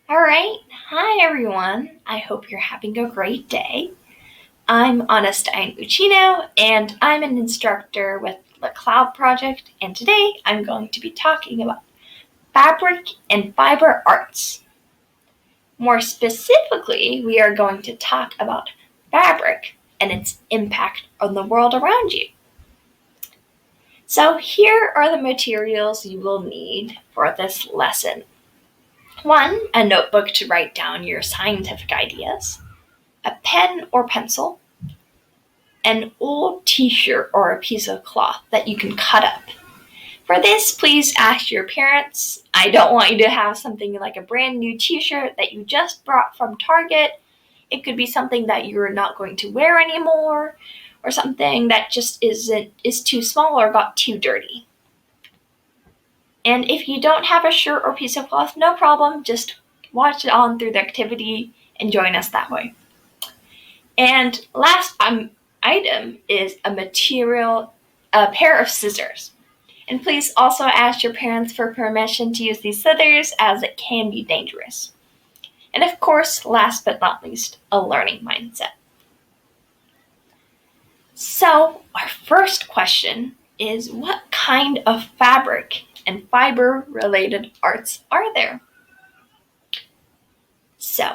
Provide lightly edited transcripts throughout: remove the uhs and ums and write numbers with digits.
All right. Hi, everyone. I hope you're having a great day. I'm Honestine Uchino, and I'm an instructor with the Cloud Project, and today I'm going to be talking about fabric and fiber arts. More specifically, we are going to talk about fabric and its impact on the world around you. So, here are the materials you will need for this lesson. One, a notebook to write down your scientific ideas, a pen or pencil, an old t-shirt or a piece of cloth that you can cut up. For this, please ask your parents. I don't want you to have something like a brand new t-shirt that you just brought from Target. It could be something that you're not going to wear anymore, or something that just is too small or got too dirty. And if you don't have a shirt or piece of cloth, no problem. Just watch it on through the activity and join us that way. And last item is a pair of scissors. And please also ask your parents for permission to use these scissors, as it can be dangerous. And of course, last but not least, a learning mindset. So, our first question is, what kind of fabric and fiber related arts are there? So,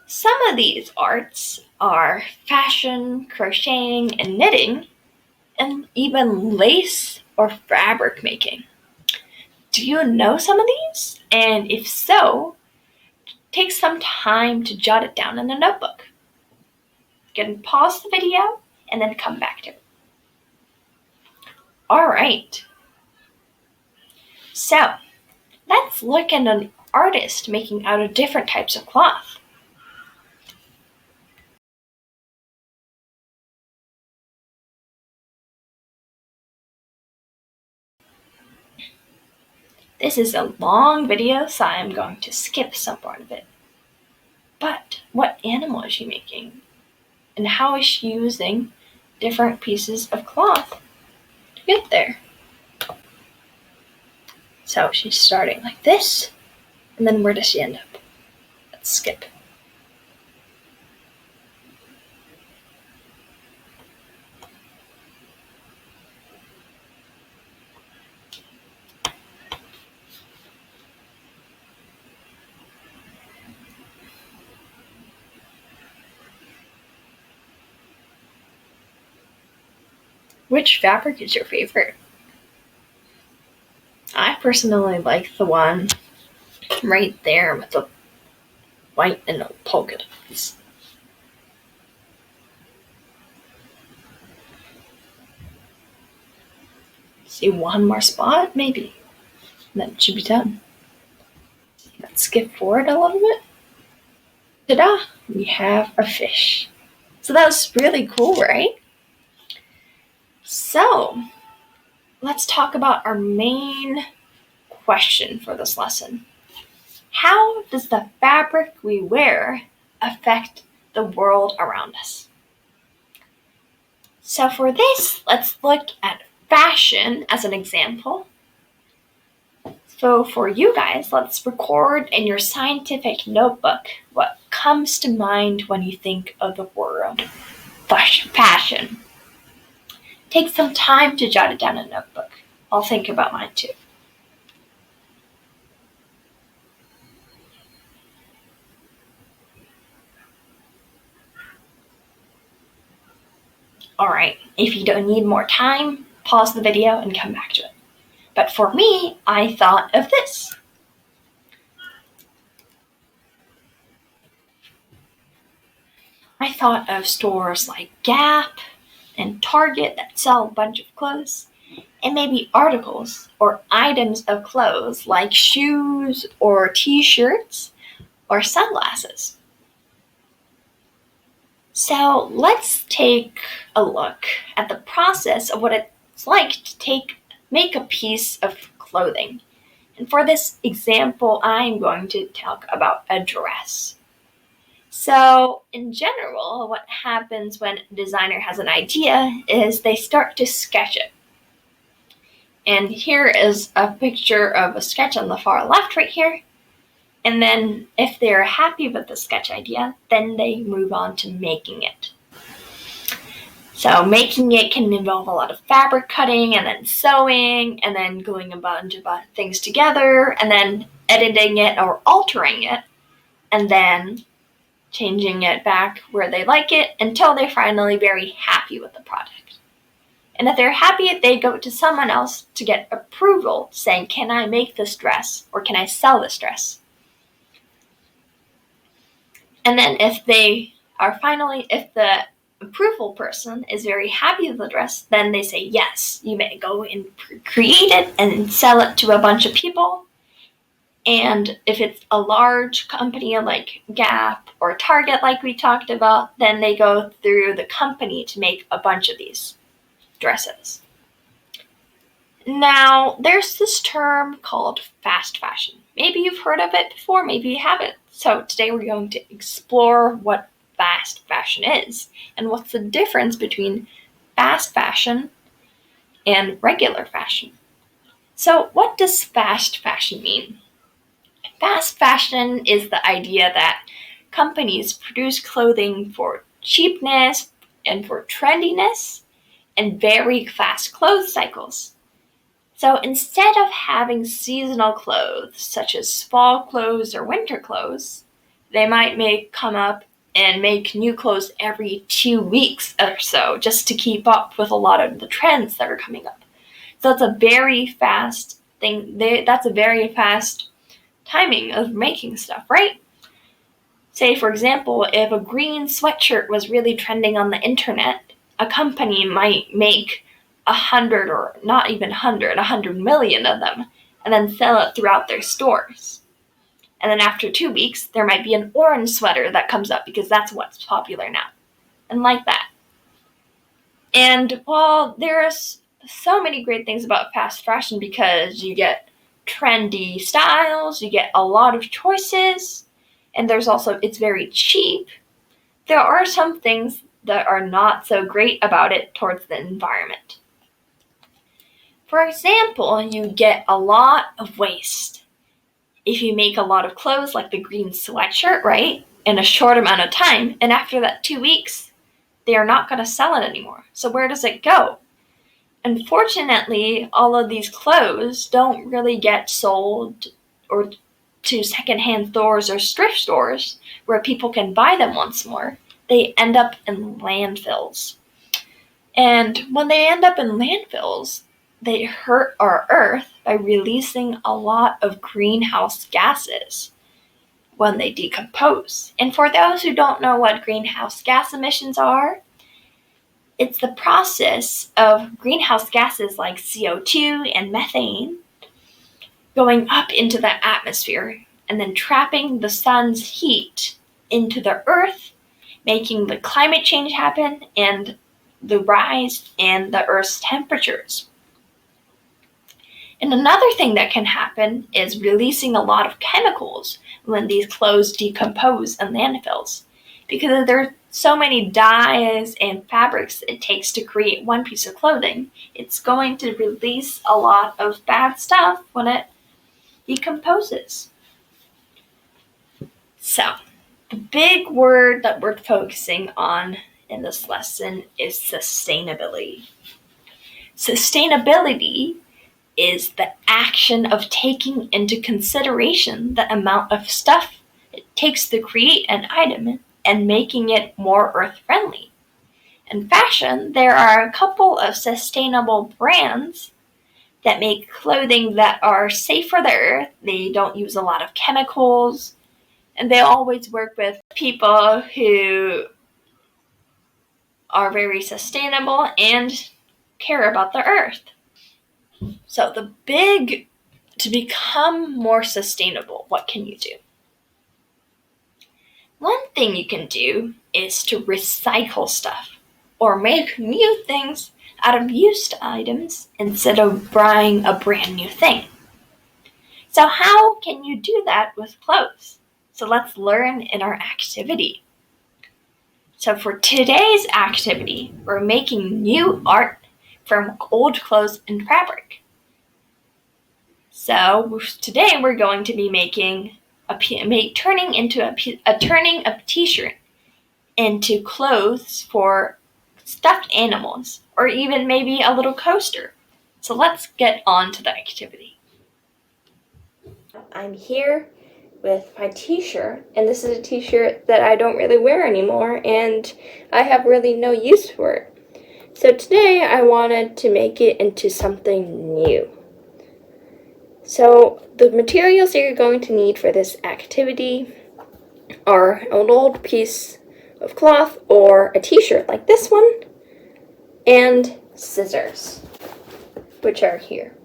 some of these arts are fashion, crocheting, and knitting, and even lace or fabric making. Do you know some of these? And if so, take some time to jot it down in a notebook. You can pause the video and then come back to it. All right. So, let's look at an artist making out of different types of cloth. This is a long video, so I'm going to skip some part of it. But what animal is she making? And how is she using different pieces of cloth to get there? So she's starting like this, and then where does she end up? Let's skip. Which fabric is your favorite? I personally like the one right there with the white and the polka dots. See one more spot, maybe. And then it should be done. Let's skip forward a little bit. Ta-da! We have a fish. So that was really cool, right? So, let's talk about our main question for this lesson. How does the fabric we wear affect the world around us? So for this, let's look at fashion as an example. So for you guys, let's record in your scientific notebook what comes to mind when you think of the word fashion. Take some time to jot it down in a notebook. I'll think about mine too. Alright, if you don't need more time, pause the video and come back to it. But for me, I thought of this. I thought of stores like Gap and Target that sell a bunch of clothes, and maybe articles or items of clothes like shoes or t-shirts or sunglasses. So let's take a look at the process of what it's like to make a piece of clothing. And for this example, I'm going to talk about a dress. So in general, what happens when a designer has an idea is they start to sketch it. And here is a picture of a sketch on the far left right here. And then if they're happy with the sketch idea, then they move on to making it. So making it can involve a lot of fabric cutting and then sewing and then gluing a bunch of things together and then editing it or altering it and then changing it back where they like it until they're finally very happy with the product. And if they're happy, they go to someone else to get approval saying, can I make this dress or can I sell this dress? And then if the approval person is very happy with the dress, then they say, yes, you may go and create it and sell it to a bunch of people. And if it's a large company like Gap or Target, like we talked about, then they go through the company to make a bunch of these dresses. Now, there's this term called fast fashion. Maybe you've heard of it before, maybe you haven't. So today we're going to explore what fast fashion is and what's the difference between fast fashion and regular fashion. So what does fast fashion mean? Fast fashion is the idea that companies produce clothing for cheapness and for trendiness and very fast clothes cycles. So instead of having seasonal clothes, such as fall clothes or winter clothes, they might come up and make new clothes every 2 weeks or so, just to keep up with a lot of the trends that are coming up. So it's a very fast thing. That's a very fast timing of making stuff, right? Say, for example, if a green sweatshirt was really trending on the internet, a company might make 100 or not even 100 million of them and then sell it throughout their stores. And then after 2 weeks, there might be an orange sweater that comes up because that's what's popular now. And like that. And while there's so many great things about fast fashion because you get trendy styles, you get a lot of choices, and it's very cheap, there are some things that are not so great about it towards the environment. For example, you get a lot of waste. If you make a lot of clothes like the green sweatshirt, right, in a short amount of time, and after that 2 weeks, they are not going to sell it anymore. So where does it go? Unfortunately, all of these clothes don't really get sold or to secondhand stores or thrift stores where people can buy them once more. They end up in landfills. And when they end up in landfills, they hurt our Earth by releasing a lot of greenhouse gases when they decompose. And for those who don't know what greenhouse gas emissions are, it's the process of greenhouse gases like CO2 and methane going up into the atmosphere and then trapping the sun's heat into the Earth, making the climate change happen and the rise in the Earth's temperatures. And another thing that can happen is releasing a lot of chemicals when these clothes decompose in landfills, because there are so many dyes and fabrics it takes to create one piece of clothing. It's going to release a lot of bad stuff when it decomposes. So, the big word that we're focusing on in this lesson is sustainability. Sustainability is the action of taking into consideration the amount of stuff it takes to create an item and making it more earth-friendly. In fashion, there are a couple of sustainable brands that make clothing that are safe for the earth. They don't use a lot of chemicals, and they always work with people who are very sustainable and care about the earth. So to become more sustainable, what can you do? One thing you can do is to recycle stuff or make new things out of used items instead of buying a brand new thing. So how can you do that with clothes? So let's learn in our activity. So for today's activity, we're making new art from old clothes and fabric. So today we're going to be making turning a t-shirt into clothes for stuffed animals, or even maybe a little coaster. So let's get on to the activity. I'm here with my t-shirt, and this is a t-shirt that I don't really wear anymore, and I have really no use for it. So today I wanted to make it into something new. So the materials that you're going to need for this activity are an old piece of cloth or a t-shirt like this one, and scissors, which are here.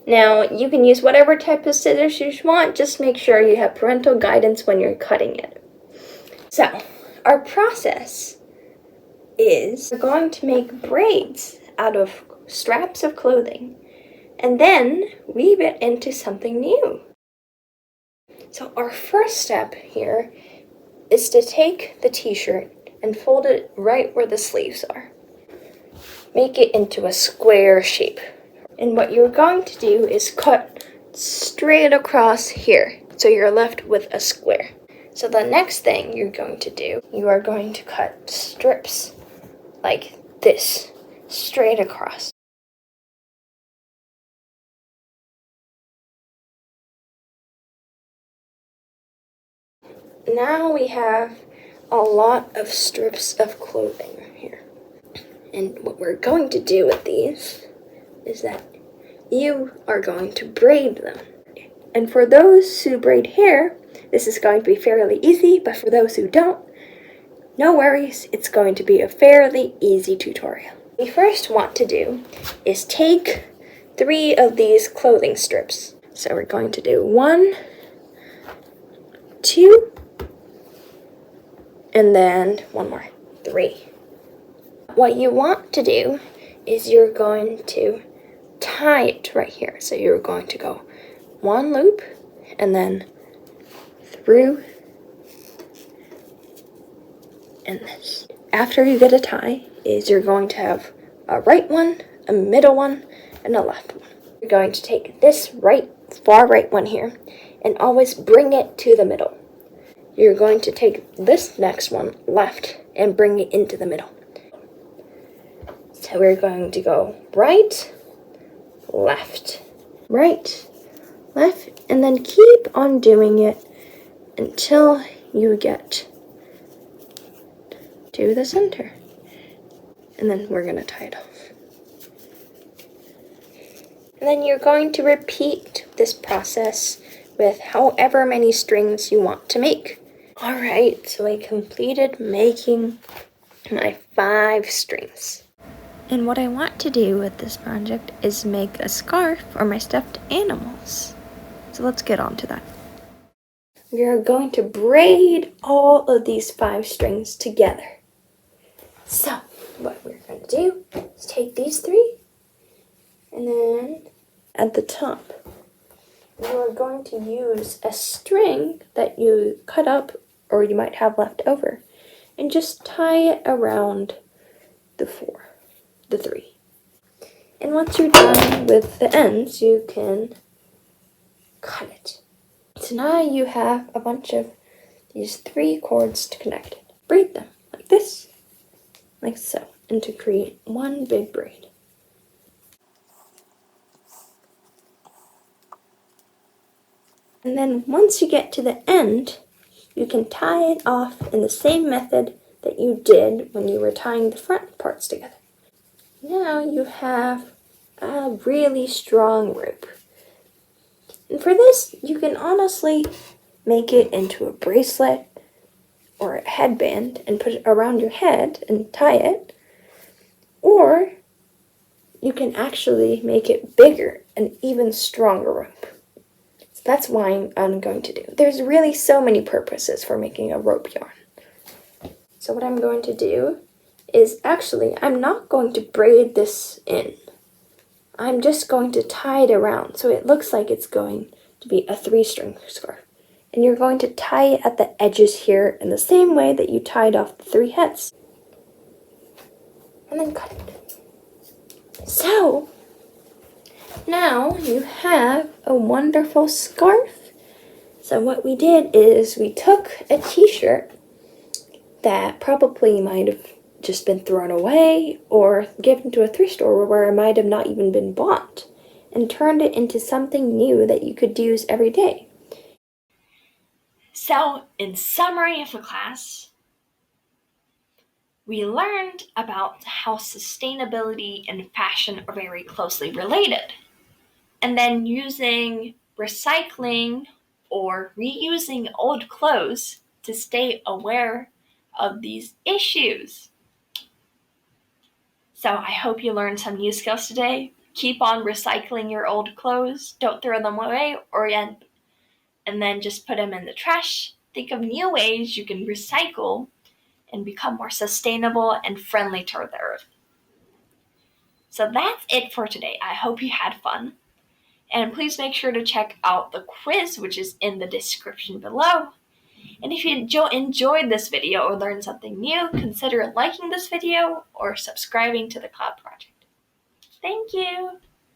Now, you can use whatever type of scissors you want, just make sure you have parental guidance when you're cutting it. So, our process is we're going to make braids out of straps of clothing and then weave it into something new. So our first step here is to take the t-shirt and fold it right where the sleeves are. Make it into a square shape. And what you're going to do is cut straight across here, so you're left with a square. So the next thing you're going to do, you are going to cut strips like this, straight across. Now we have a lot of strips of clothing here. And what we're going to do with these is that you are going to braid them. And for those who braid hair, this is going to be fairly easy, but for those who don't, no worries, it's going to be a fairly easy tutorial. What we first want to do is take 3 of these clothing strips. So we're going to do 1, 2, and then 1 more, 3. What you want to do is you're going to tie it right here. So you're going to go 1 loop and then through and this. After you get a tie is you're going to have a right one, a middle one, and a left one. You're going to take this far right one here and always bring it to the middle. You're going to take this next one left and bring it into the middle. So we're going to go right, left, right, left, and then keep on doing it until you get to the center. And then we're going to tie it off. And then you're going to repeat this process with however many strings you want to make. Alright, so I completed making my 5 strings. And what I want to do with this project is make a scarf for my stuffed animals. So let's get on to that. We are going to braid all of these 5 strings together. So, what we're going to do is take these 3, and then at the top, you are going to use a string that you cut up or you might have left over, and just tie it around the 3. And once you're done with the ends, you can cut it. So now you have a bunch of these 3 cords to connect it. Braid them like this, like so, and to create one big braid. And then once you get to the end, you can tie it off in the same method that you did when you were tying the front parts together. Now you have a really strong rope. And for this, you can honestly make it into a bracelet or a headband and put it around your head and tie it. Or you can actually make it bigger and even stronger rope. So that's why I'm going to do. There's really so many purposes for making a rope yarn. So what I'm going to do is actually, I'm not going to braid this in. I'm just going to tie it around so it looks like it's going to be a 3-string scarf. And you're going to tie it at the edges here in the same way that you tied off the 3 heads. And then cut it. So, now you have a wonderful scarf So what we did is we took a t-shirt that probably might have just been thrown away or given to a thrift store where it might have not even been bought, and turned it into something new that you could use every day. So, in summary of the class, we learned about how sustainability and fashion are very closely related, and then using recycling or reusing old clothes to stay aware of these issues. So I hope you learned some new skills today. Keep on recycling your old clothes. Don't throw them away and then just put them in the trash. Think of new ways you can recycle and become more sustainable and friendly toward the earth. So that's it for today. I hope you had fun. And please make sure to check out the quiz, which is in the description below. And if you enjoyed this video or learned something new, consider liking this video or subscribing to the Cloud Project. Thank you!